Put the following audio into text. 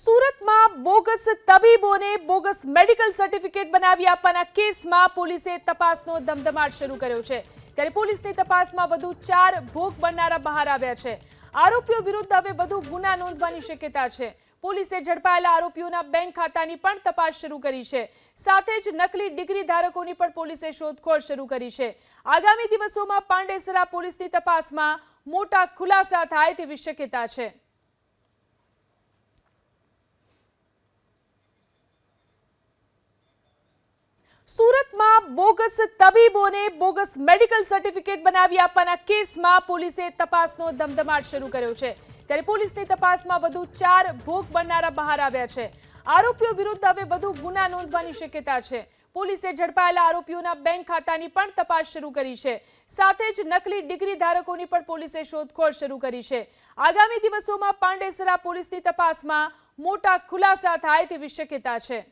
સુરતમાં bogus તબીબોને bogus medical certificate બનાવી આપવાના કેસમાં પોલીસે તપાસનો ધમધમાટ શરૂ કર્યો છે। ત્યારે પોલીસની તપાસમાં વધુ 4 ભોગ બનનારા બહાર આવ્યા છે। આરોપીઓ વિરુદ્ધ હવે વધુ ગુના નોંધવાની શક્યતા છે। પોલીસે ઝડપાયેલા આરોપીઓના બેંક ખાતાની પણ તપાસ શરૂ કરી છે। સાથે જ નકલી ડિગ્રી ધારકોની પણ પોલીસે શોધખોળ શરૂ કરી છે। આગામી દિવસોમાં પાંડેસરા પોલીસની તપાસમાં મોટા ખુલાસા થાય તેવી શક્યતા છે। સુરતમાં બોગસ તબીબોને બોગસ મેડિકલ સર્ટિફિકેટ બનાવી આપવાના કેસમાં પોલીસે તપાસનો ધમધમાટ શરૂ કર્યો છે। ત્યારે પોલીસની તપાસમાં વધુ 4 ભોગ બનનારા બહાર આવ્યા છે। આરોપીઓ વિરુદ્ધ હવે વધુ ગુના નોંધવાની શક્યતા છે। પોલીસે ઝડપાયેલા આરોપીઓના બેંક ખાતાની પણ તપાસ શરૂ કરી છે। સાથે જ નકલી ડિગ્રી ધારકોની પણ પોલીસે શોધખોળ શરૂ કરી છે। આગામી દિવસોમાં પાંડેસરા પોલીસની તપાસમાં મોટા ખુલાસા થાય તેવી શક્યતા છે।